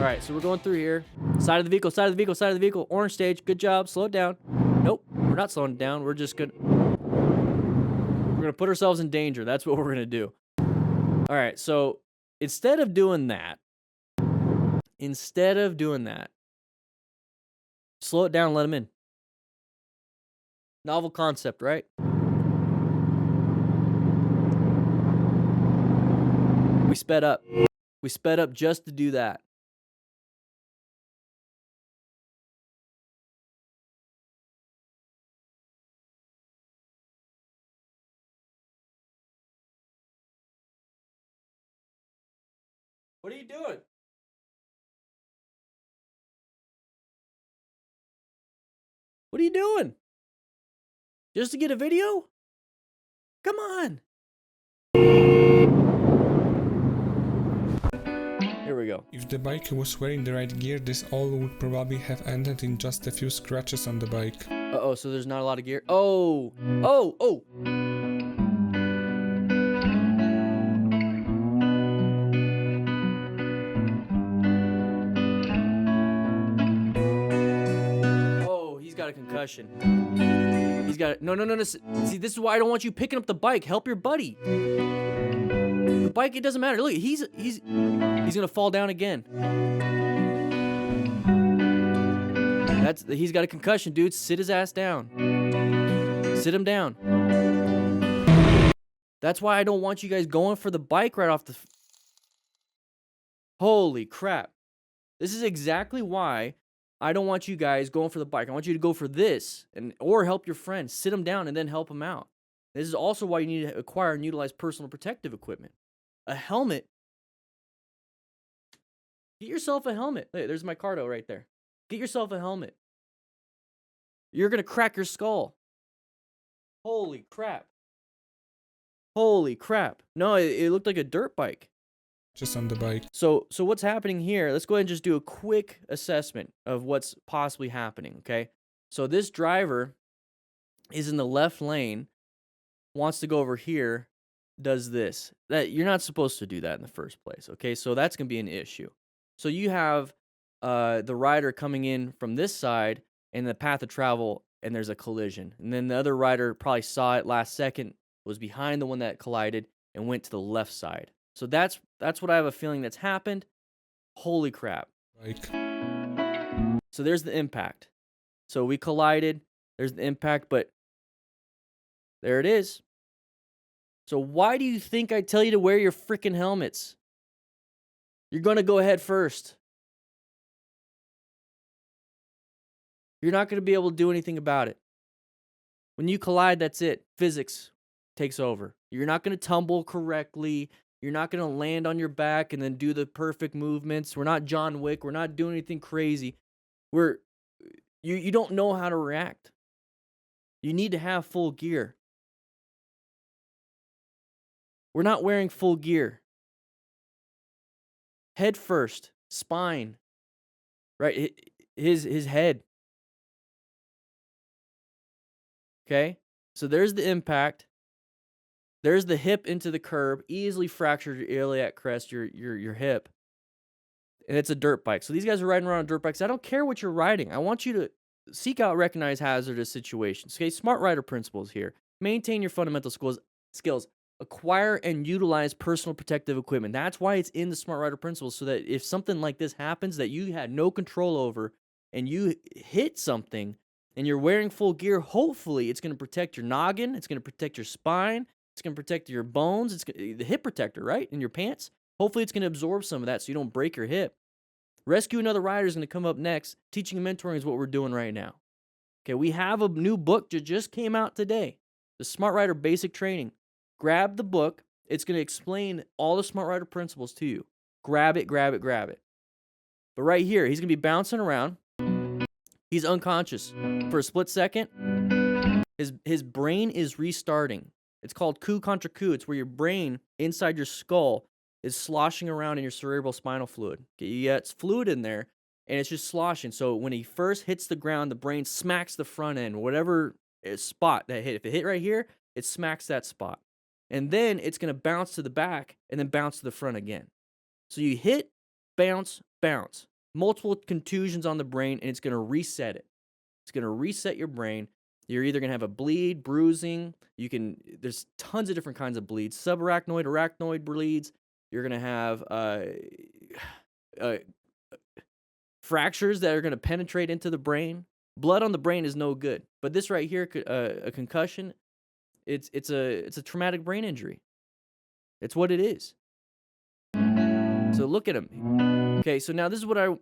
All right, so we're going through here. Side of the vehicle, side of the vehicle, side of the vehicle. Orange stage, good job. Slow it down. Nope, we're not slowing it down. We're gonna put ourselves in danger. That's what we're gonna do. All right, so instead of doing that, slow it down and let them in. Novel concept, right? We sped up. We sped up just to do that. What are you doing? What are you doing? Just to get a video? Come on. Here we go. If the biker was wearing the right gear, this all would probably have ended in just a few scratches on the bike. Uh-oh, so there's not a lot of gear. Oh! Oh! Oh! Oh, he's got a concussion. He's got a... No, no, no, no. See, this is why I don't want you picking up the bike. Help your buddy. The bike, it doesn't matter. Look, he's gonna fall down again. He's got a concussion, dude. Sit his ass down. Sit him down. That's why I don't want you guys going for the bike right off the... Holy crap. This is exactly why I don't want you guys going for the bike. I want you to go for this, or help your friend. Sit him down and then help him out. This is also why you need to acquire and utilize personal protective equipment. A helmet. Get yourself a helmet. Hey, there's my Cardo right there. Get yourself a helmet. You're going to crack your skull. Holy crap. Holy crap. No, it looked like a dirt bike. Just on the bike. So what's happening here? Let's go ahead and just do a quick assessment of what's possibly happening, okay? So this driver is in the left lane, wants to go over here, does this. That you're not supposed to do that in the first place, okay? So that's going to be an issue. So you have the rider coming in from this side and the path of travel, and there's a collision. And then the other rider probably saw it last second, was behind the one that collided, and went to the left side. So that's what I have a feeling that's happened. Holy crap. Bike. So there's the impact. So we collided. There's the impact, but there it is. So why do you think I tell you to wear your freaking helmets? You're going to go head first. You're not going to be able to do anything about it. When you collide, that's it. Physics takes over. You're not going to tumble correctly. You're not going to land on your back and then do the perfect movements. We're not John Wick. We're not doing anything crazy. You don't know how to react. You need to have full gear. We're not wearing full gear. Head first, spine, right? His head. Okay? So there's the impact. There's the hip into the curb, easily fractured your iliac crest, your hip. And it's a dirt bike. So these guys are riding around on dirt bikes. I don't care what you're riding. I want you to seek out, recognize hazardous situations. Okay, smart rider principles here. Maintain your fundamental skills. Acquire and utilize personal protective equipment. That's why it's in the smart rider principles, so that if something like this happens that you had no control over and you hit something and you're wearing full gear, hopefully it's going to protect your noggin, it's going to protect your spine, it's going to protect your bones, it's the hip protector, right, in your pants. Hopefully it's going to absorb some of that so you don't break your hip. Rescue Another Rider is going to come up next. Teaching and mentoring is what we're doing right now. Okay, we have a new book that just came out today, the Smart Rider Basic Training. Grab the book. It's going to explain all the Smart Rider principles to you. Grab it, grab it, grab it. But right here, he's going to be bouncing around. He's unconscious. For a split second, his brain is restarting. It's called coup contra coup. It's where your brain inside your skull is sloshing around in your cerebral spinal fluid. Okay, you got fluid in there, and it's just sloshing. So when he first hits the ground, the brain smacks the front end, whatever spot that hit. If it hit right here, it smacks that spot. And then it's going to bounce to the back and then bounce to the front again. So you hit, bounce, bounce. multiple contusions on the brain, and it's going to reset it. It's going to reset your brain. You're either going to have a bleed, bruising. There's tons of different kinds of bleeds. Subarachnoid, arachnoid bleeds. You're going to have uh, fractures that are going to penetrate into the brain. Blood on the brain is no good. But this right here, a concussion, it's a traumatic brain injury. It's what it is. So look at him. Okay, so now this is what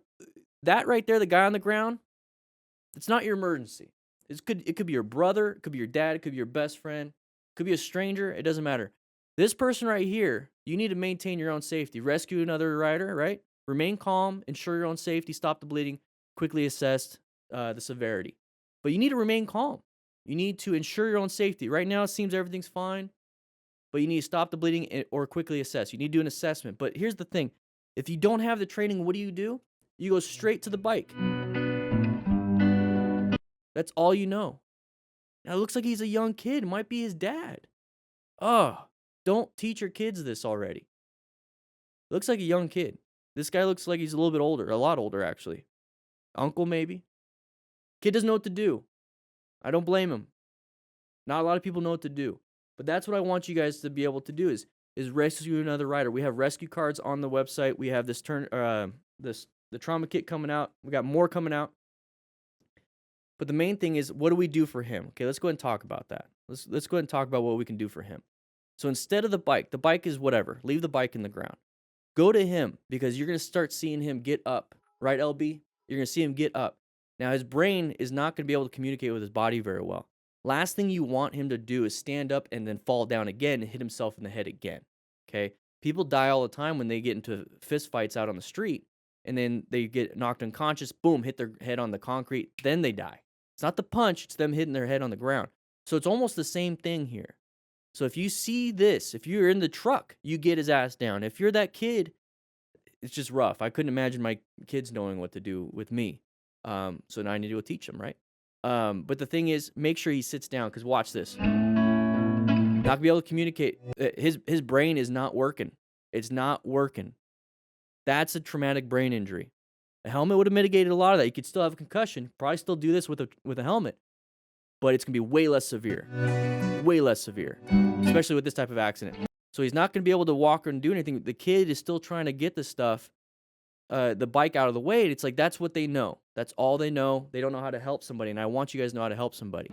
that right there, the guy on the ground, it's not your emergency. It could be your brother, it could be your dad, it could be your best friend, it could be a stranger, it doesn't matter. This person right here, you need to maintain your own safety. Rescue another rider, right? Remain calm, ensure your own safety, stop the bleeding, quickly assess the severity. But you need to remain calm. You need to ensure your own safety. Right now, it seems everything's fine, but you need to stop the bleeding or quickly assess. You need to do an assessment. But here's the thing. If you don't have the training, what do? You go straight to the bike. That's all you know. Now, it looks like he's a young kid. It might be his dad. Oh, don't teach your kids this already. Looks like a young kid. This guy looks like he's a little bit older. A lot older, actually. Uncle, maybe. Kid doesn't know what to do. I don't blame him. Not a lot of people know what to do. But that's what I want you guys to be able to do is rescue another rider. We have rescue cards on the website. We have the trauma kit coming out. We got more coming out. But the main thing is, what do we do for him? Okay, let's go ahead and talk about that. Let's go ahead and talk about what we can do for him. So instead of the bike is whatever. Leave the bike in the ground. Go to him because you're going to start seeing him get up. Right, LB? You're going to see him get up. Now, his brain is not going to be able to communicate with his body very well. Last thing you want him to do is stand up and then fall down again and hit himself in the head again. Okay? People die all the time when they get into fist fights out on the street, and then they get knocked unconscious, boom, hit their head on the concrete, then they die. It's not the punch, it's them hitting their head on the ground. So it's almost the same thing here. So if you see this, if you're in the truck, you get his ass down. If you're that kid, it's just rough. I couldn't imagine my kids knowing what to do with me. So now I need to go teach them, right? But the thing is, make sure he sits down, because watch this. Not gonna be able to communicate. His brain is not working. It's not working. That's a traumatic brain injury. A helmet would have mitigated a lot of that. You could still have a concussion. Probably still do this with a helmet, but it's gonna be way less severe. Way less severe, especially with this type of accident. So he's not gonna be able to walk or do anything. The kid is still trying to get the stuff, the bike out of the way. It's like that's what they know. That's all they know. They don't know how to help somebody, and I want you guys to know how to help somebody.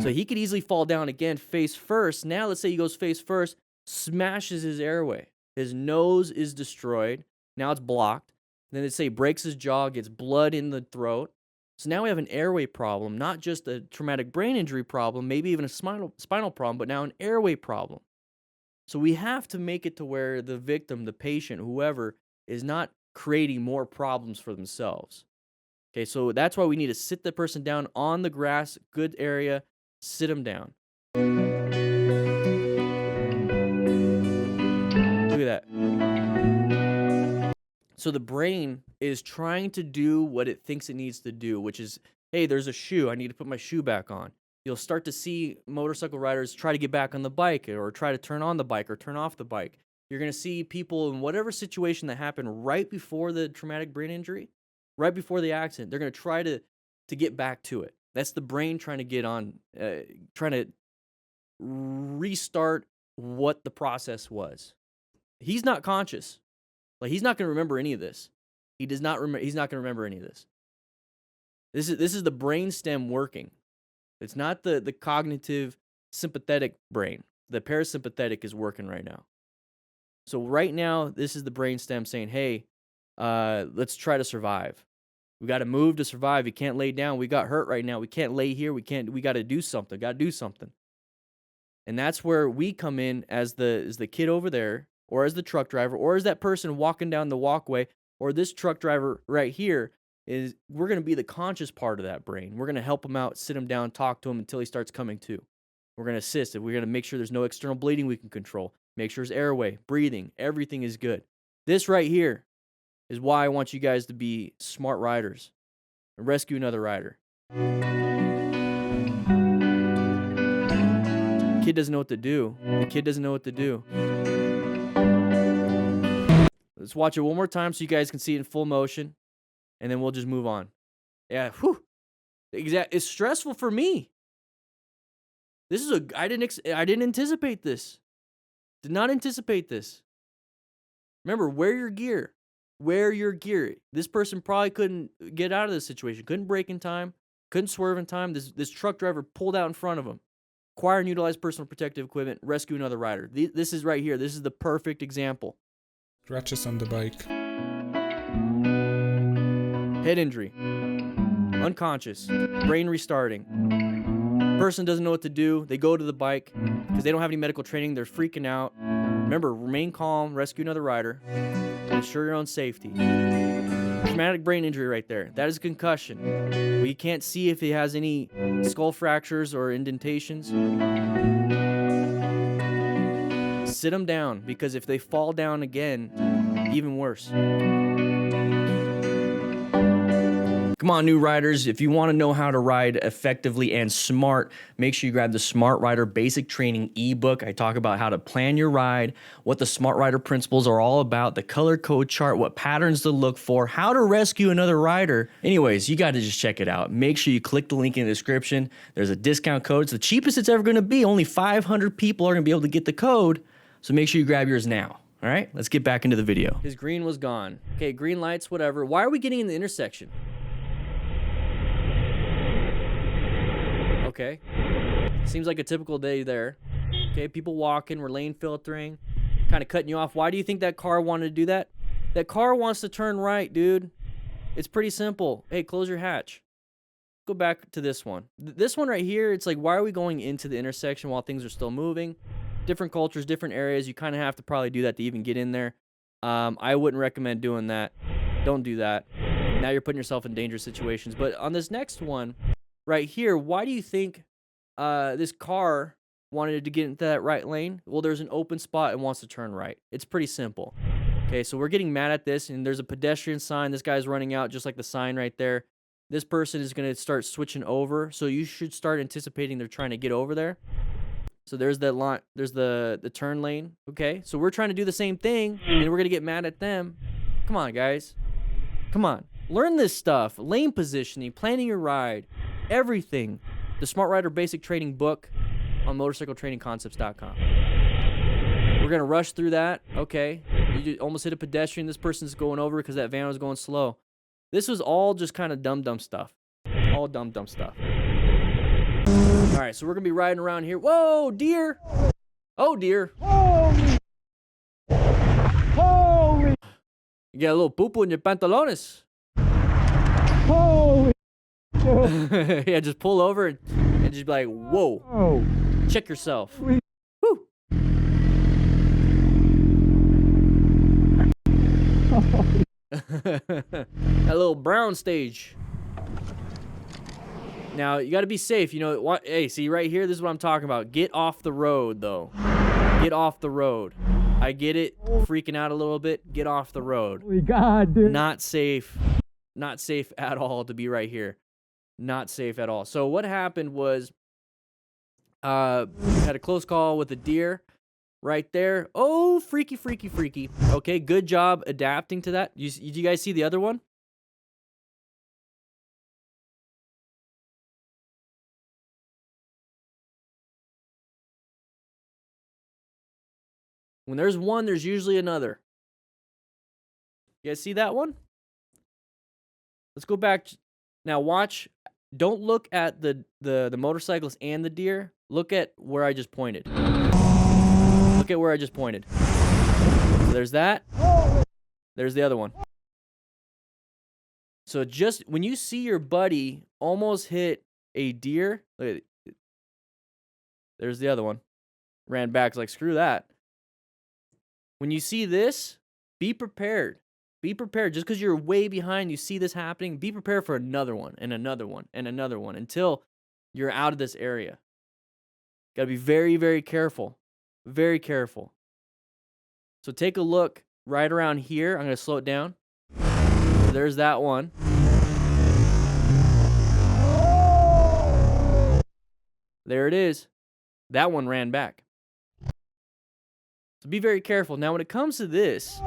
So he could easily fall down again face first. Now let's say he goes face first, smashes his airway. His nose is destroyed. Now it's blocked. Then let's say he breaks his jaw, gets blood in the throat. So now we have an airway problem, not just a traumatic brain injury problem, maybe even a spinal problem, but now an airway problem. So we have to make it to where the victim, the patient, whoever, is not creating more problems for themselves. Okay, so that's why we need to sit the person down on the grass, good area, sit them down. Look at that. So the brain is trying to do what it thinks it needs to do, which is, hey, there's a shoe. I need to put my shoe back on. You'll start to see motorcycle riders try to get back on the bike or try to turn on the bike or turn off the bike. You're going to see people in whatever situation that happened right before the traumatic brain injury, right before the accident, they're going to try to get back to it. That's the brain trying to get on, trying to restart what the process was. He's not conscious. Like, he's not going to remember any of this. He's not going to remember any of this. This is the brain stem working. It's not the cognitive sympathetic brain. The parasympathetic is working right now. So right now, this is the brain stem saying, hey, let's try to survive. We got to move to survive. You can't lay down. We got hurt right now. We can't lay here. We got to do something. Got to do something. And that's where we come in as the kid over there, or as the truck driver, or as that person walking down the walkway, or this truck driver right here. We're going to be the conscious part of that brain. We're going to help him out, sit him down, talk to him until he starts coming to. We're going to assist. We're going to make sure there's no external bleeding we can control. Make sure his airway, breathing, everything is good. This right here is why I want you guys to be smart riders and rescue another rider. The kid doesn't know what to do. The kid doesn't know what to do. Let's watch it one more time so you guys can see it in full motion, and then we'll just move on. Yeah, whew. It's stressful for me. This is I didn't anticipate this. Did not anticipate this. Remember, wear your gear. Wear your gear. This person probably couldn't get out of this situation. Couldn't brake in time. Couldn't swerve in time. This truck driver pulled out in front of him. Acquire and utilize personal protective equipment. Rescue another rider. This is right here. This is the perfect example. Scratches on the bike. Head injury. Unconscious. Brain restarting. Person doesn't know what to do. They go to the bike because they don't have any medical training. They're freaking out. Remember, remain calm. Rescue another rider. Ensure your own safety. Traumatic brain injury right there. That is a concussion. We can't see if he has any skull fractures or indentations. Sit them down, because if they fall down again, even worse. Come on, new riders. If you want to know how to ride effectively and smart, make sure you grab the Smart Rider Basic Training ebook. I talk about how to plan your ride, what the Smart Rider principles are all about, the color code chart, what patterns to look for, how to rescue another rider. Anyways, you got to just check it out. Make sure you click the link in the description. There's a discount code. It's the cheapest it's ever going to be. Only 500 people are going to be able to get the code. So make sure you grab yours now. All right, let's get back into the video. His green was gone. Okay, green lights, whatever. Why are we getting in the intersection? Okay, seems like a typical day there. Okay, people walking, we're lane filtering, kind of cutting you off. Why do you think that car wanted to do that? That car wants to turn right, dude. It's pretty simple. Hey, close your hatch. Go back to this one. This one right here, it's like, why are we going into the intersection while things are still moving? Different cultures, different areas. You kind of have to probably do that to even get in there. I wouldn't recommend doing that. Don't do that. Now you're putting yourself in dangerous situations. But on this next one, right here, why do you think this car wanted to get into that right lane? Well, there's an open spot and wants to turn right. It's pretty simple. Okay, so we're getting mad at this, and there's a pedestrian sign. This guy's running out just like the sign right there. This person is going to start switching over, so you should start anticipating they're trying to get over there. So there's that line. There's the turn lane. Okay, so we're trying to do the same thing, and we're going to get mad at them. Come on, guys. Come on. Learn this stuff. Lane positioning, planning your ride. Everything. The Smart Rider Basic Training book on motorcycletrainingconcepts.com. We're going to rush through that. Okay. You almost hit a pedestrian. This person's going over because that van was going slow. This was all just kind of dumb stuff. All dumb stuff. All right, so we're going to be riding around here. Whoa, deer. Oh, dear. Holy! Holy! You got a little poo-poo in your pantalones. Holy! Yeah, just pull over and just be like, whoa. Oh! Check yourself. Sweet. Woo. That little brown stage. Now, you got to be safe. You know what? Hey, see right here, this is what I'm talking about. Get off the road, though. Get off the road. I get it. Freaking out a little bit. Get off the road. Holy God, dude. Not safe. Not safe at all to be right here. Not safe at all. So what happened was, had a close call with a deer right there. Oh, freaky. Okay, good job adapting to that. You guys see the other one? When there's one, there's usually another. You guys see that one? Let's go back. Now watch. Don't look at the motorcyclist and the deer. Look at where I just pointed. Look at where I just pointed. So there's that. There's the other one. So just when you see your buddy almost hit a deer, look at it. There's the other one. Ran back, like, screw that. When you see this, be prepared. Be prepared. Just because you're way behind, you see this happening, be prepared for another one and another one and another one until you're out of this area. Got to be very, very careful. Very careful. So take a look right around here. I'm going to slow it down. So there's that one. There it is. That one ran back. So be very careful. Now, when it comes to this,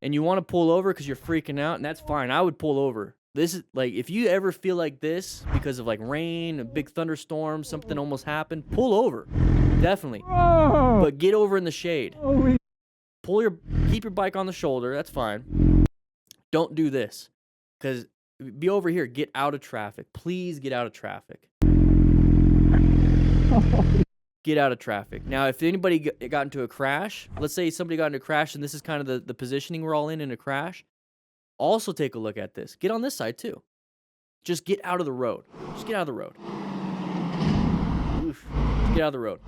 and you want to pull over because you're freaking out, and that's fine. I would pull over. This is like, if you ever feel like this because of like rain, a big thunderstorm, something almost happened, pull over. Definitely. But get over in the shade. Keep your bike on the shoulder. That's fine. Don't do this, because be over here. Get out of traffic. Please get out of traffic. Get out of traffic. Now, if anybody got into a crash, let's say somebody got into a crash, and this is kind of the positioning we're all in a crash, also take a look at this. Get on this side too. Just get out of the road. Just get out of the road. Oof. Just get out of the road.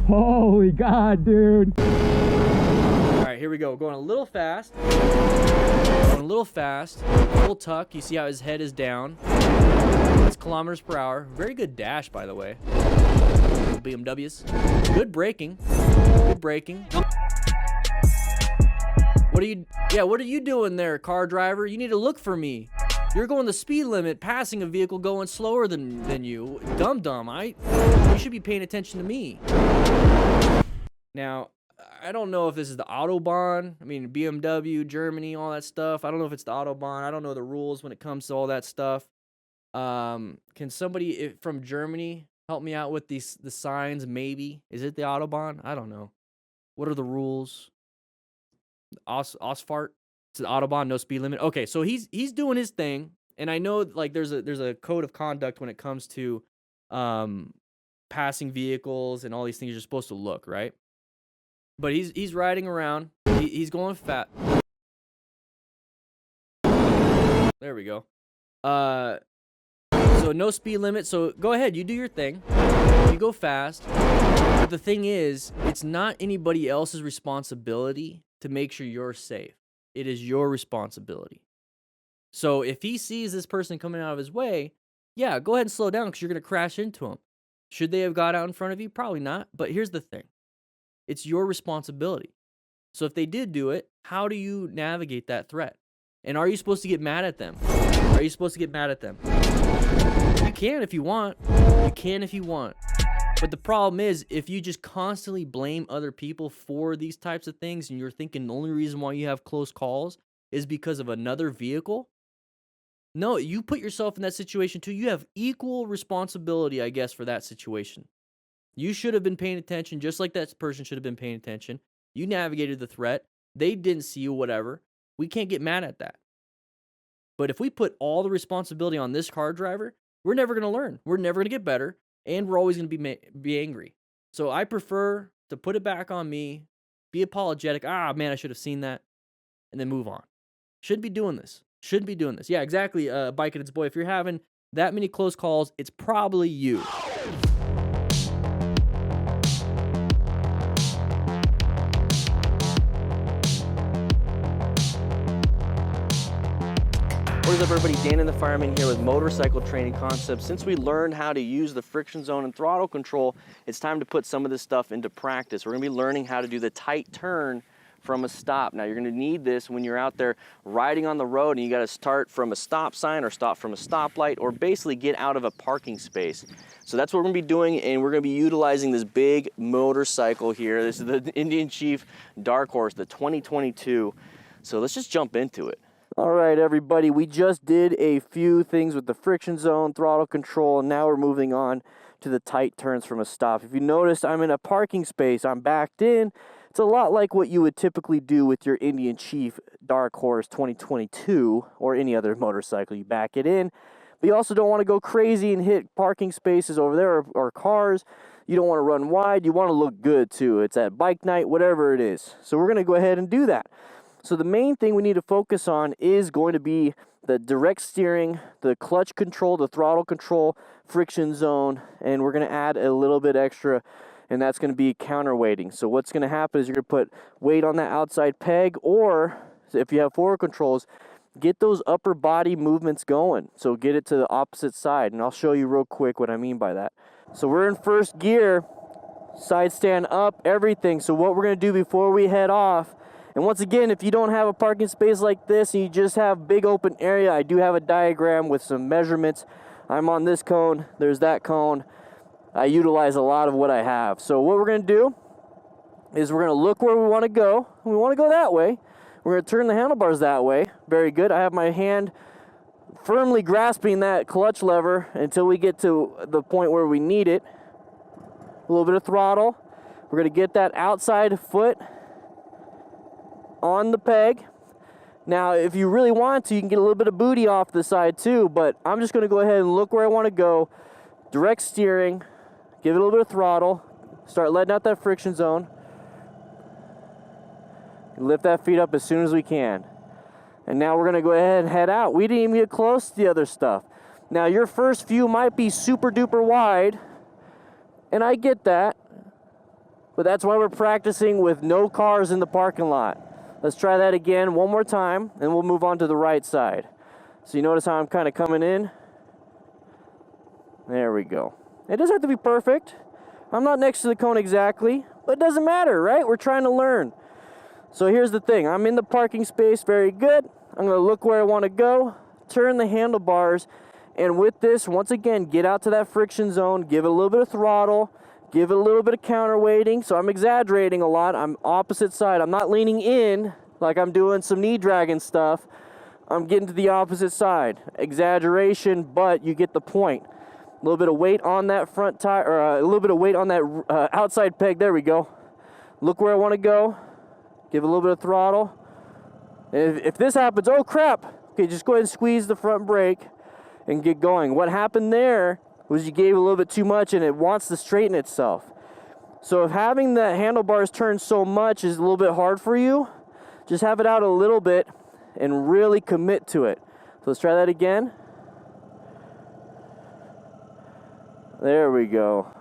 Holy God, dude. All right, here we go. Going a little fast. Going a little fast. Full tuck. You see how his head is down. It's kilometers per hour. Very good dash, by the way. BMWs. Good braking. Good braking. What are you doing there, car driver? You need to look for me. You're going the speed limit, passing a vehicle going slower than you. Dumb. You should be paying attention to me. Now, I don't know if this is the AutoBahn. I mean, BMW, Germany, all that stuff. I don't know if it's the AutoBahn. I don't know the rules when it comes to all that stuff. Can somebody from Germany help me out with the signs? Maybe. Is it the AutoBahn? I don't know. What are the rules? Ausfahrt? It's the AutoBahn, no speed limit. Okay, so he's doing his thing, and I know like there's a code of conduct when it comes to passing vehicles and all these things you're supposed to look, right? But he's riding around. He's going fat. There we go. So no speed limit. So go ahead, you do your thing. You go fast. But the thing is, it's not anybody else's responsibility to make sure you're safe. It is your responsibility. So if he sees this person coming out of his way, yeah, go ahead and slow down because you're going to crash into him. Should they have got out in front of you? Probably not. But here's the thing. It's your responsibility. So if they did do it, how do you navigate that threat? And are you supposed to get mad at them? Are you supposed to get mad at them? You can if you want. You can if you want. But the problem is, if you just constantly blame other people for these types of things, and you're thinking the only reason why you have close calls is because of another vehicle, no, you put yourself in that situation too. You have equal responsibility, I guess, for that situation. You should have been paying attention, just like that person should have been paying attention. You navigated the threat. They didn't see you, whatever. We can't get mad at that. But if we put all the responsibility on this car driver, we're never going to learn. We're never going to get better. And we're always going to be angry. So I prefer to put it back on me, be apologetic. Ah, man, I should have seen that. And then move on. Shouldn't be doing this. Shouldn't be doing this. Yeah, exactly, Bike and its boy. If you're having that many close calls, it's probably you. What is up, everybody? DanDanTheFireman here with Motorcycle Training Concepts. Since we learned how to use the friction zone and throttle control, it's time to put some of this stuff into practice. We're going to be learning how to do the tight turn from a stop. Now, you're going to need this when you're out there riding on the road and you got to start from a stop sign or stop from a stoplight or basically get out of a parking space. So that's what we're going to be doing, and we're going to be utilizing this big motorcycle here. This is the Indian Chief Dark Horse, the 2022. So let's just jump into it. All right, everybody, we just did a few things with the friction zone, throttle control, and now we're moving on to the tight turns from a stop. If you notice, I'm in a parking space. I'm backed in. It's a lot like what you would typically do with your Indian Chief Dark Horse 2022 or any other motorcycle. You back it in, but you also don't want to go crazy and hit parking spaces over there or cars. You don't want to run wide. You want to look good, too. It's at bike night, whatever it is. So we're going to go ahead and do that. So the main thing we need to focus on is going to be the direct steering, the clutch control, the throttle control, friction zone, and we're going to add a little bit extra, and that's going to be counterweighting. So what's going to happen is you're going to put weight on that outside peg, or if you have forward controls, get those upper body movements going. So get it to the opposite side, and I'll show you real quick what I mean by that. So we're in first gear, side stand up, everything. So what we're going to do before we head off, and once again, if you don't have a parking space like this and you just have big open area, I do have a diagram with some measurements. I'm on this cone, there's that cone. I utilize a lot of what I have. So what we're going to do is we're going to look where we want to go. We want to go that way. We're going to turn the handlebars that way. Very good. I have my hand firmly grasping that clutch lever until we get to the point where we need it. A little bit of throttle. We're going to get that outside foot on the peg. Now, if you really want to, you can get a little bit of booty off the side too, but I'm just going to go ahead and look where I want to go. Direct steering. Give it a little bit of throttle. Start letting out that friction zone. Lift that feet up as soon as we can. And now we're going to go ahead and head out. We didn't even get close to the other stuff. Now, your first view might be super duper wide, and I get that, but that's why we're practicing with no cars in the parking lot. Let's try that again one more time, and we'll move on to the right side. So you notice how I'm kind of coming in? There we go. It doesn't have to be perfect. I'm not next to the cone exactly, but it doesn't matter, right? We're trying to learn. So here's the thing. I'm in the parking space. Very good. I'm going to look where I want to go, turn the handlebars, and with this, once again, get out to that friction zone, give it a little bit of throttle, give it a little bit of counterweighting. So I'm exaggerating a lot. I'm opposite side. I'm not leaning in like I'm doing some knee dragging stuff. I'm getting to the opposite side. Exaggeration, but you get the point. A little bit of weight on that front tire, or a little bit of weight on that outside peg. There we go. Look where I want to go. Give it a little bit of throttle. If this happens, oh crap. Okay, just go ahead and squeeze the front brake and get going. What happened there was you gave a little bit too much and it wants to straighten itself. So if having the handlebars turn so much is a little bit hard for you, just have it out a little bit and really commit to it. So let's try that again. There we go.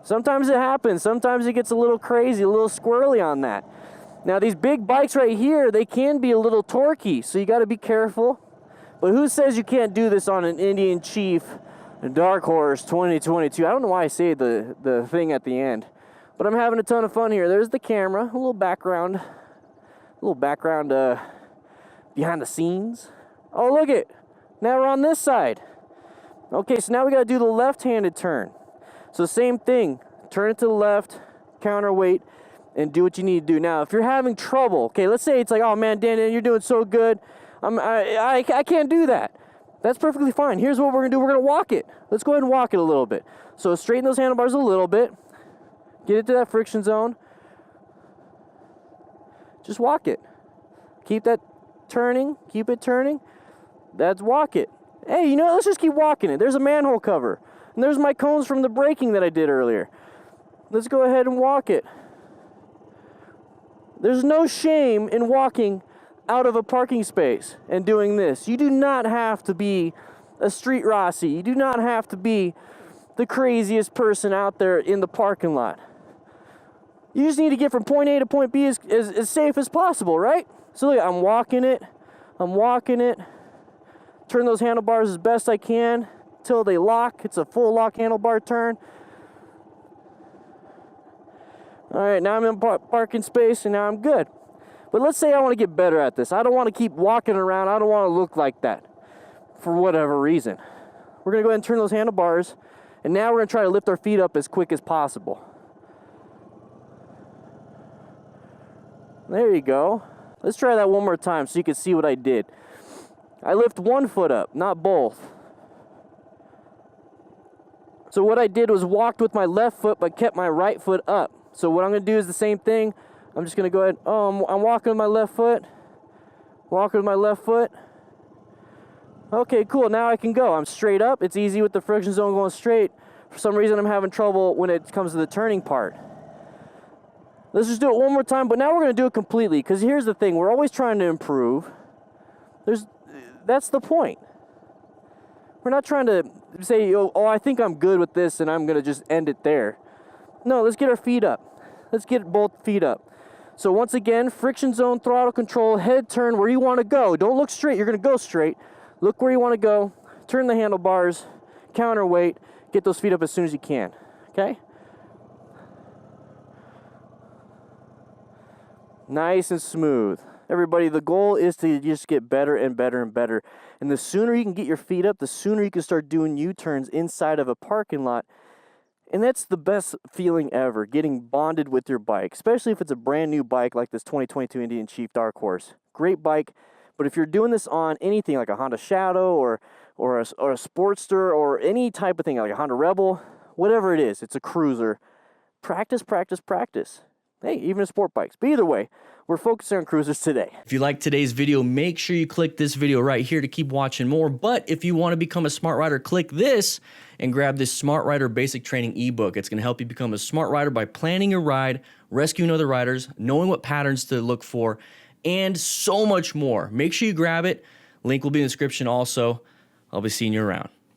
Sometimes it happens. Sometimes it gets a little crazy, a little squirrely on that. Now these big bikes right here, they can be a little torquey, so you got to be careful. But who says you can't do this on an Indian Chief Dark Horse 2022? I don't know why I say the thing at the end, but I'm having a ton of fun here. There's the camera, a little background behind the scenes. Oh, look it. Now we're on this side. Okay, so now we got to do the left-handed turn. So same thing, turn it to the left, counterweight, and do what you need to do. Now, if you're having trouble, okay, let's say it's like, oh man, Dan, you're doing so good. I can't do that. That's perfectly fine. Here's what we're gonna do. We're gonna walk it. Let's go ahead and walk it a little bit. So straighten those handlebars a little bit. Get it to that friction zone. Just walk it. Keep that turning. Keep it turning. That's walk it. Hey, you know what? Let's just keep walking it. There's a manhole cover. And there's my cones from the braking that I did earlier. Let's go ahead and walk it. There's no shame in walking out of a parking space and doing this. You do not have to be a street Rossi. You do not have to be the craziest person out there in the parking lot. You just need to get from point A to point B as safe as possible, right? So look, I'm walking it. I'm walking it. Turn those handlebars as best I can till they lock. It's a full lock handlebar turn. All right, now I'm in parking space and now I'm good. But let's say I want to get better at this. I don't want to keep walking around. I don't want to look like that for whatever reason. We're going to go ahead and turn those handlebars, and now we're going to try to lift our feet up as quick as possible. There you go. Let's try that one more time so you can see what I did. I lift one foot up, not both. So what I did was walked with my left foot but kept my right foot up. So what I'm going to do is the same thing. I'm just going to go ahead. Oh, I'm walking with my left foot. Walking with my left foot. Okay, cool. Now I can go. I'm straight up. It's easy with the friction zone going straight. For some reason, I'm having trouble when it comes to the turning part. Let's just do it one more time, but now we're going to do it completely, because here's the thing. We're always trying to improve. That's the point. We're not trying to say, oh, I think I'm good with this, and I'm going to just end it there. No, let's get our feet up. Let's get both feet up. So once again, friction zone, throttle control, head turn where you want to go. Don't look straight. You're going to go straight. Look where you want to go. Turn the handlebars, counterweight, get those feet up as soon as you can. Okay? Nice and smooth. Everybody, the goal is to just get better and better and better. And the sooner you can get your feet up, the sooner you can start doing U-turns inside of a parking lot And that's the best feeling ever, getting bonded with your bike, especially if it's a brand new bike like this 2022 Indian Chief Dark Horse. Great bike, but if you're doing this on anything like a Honda Shadow or a Sportster or any type of thing like a Honda Rebel, whatever it is, it's a cruiser, practice, practice, practice. Hey, even sport bikes. But either way, we're focusing on cruisers today. If you like today's video, make sure you click this video right here to keep watching more. But if you want to become a smart rider, click this and grab this Smart Rider Basic Training ebook. It's going to help you become a smart rider by planning your ride, rescuing other riders, knowing what patterns to look for, and so much more. Make sure you grab it. Link will be in the description also. I'll be seeing you around.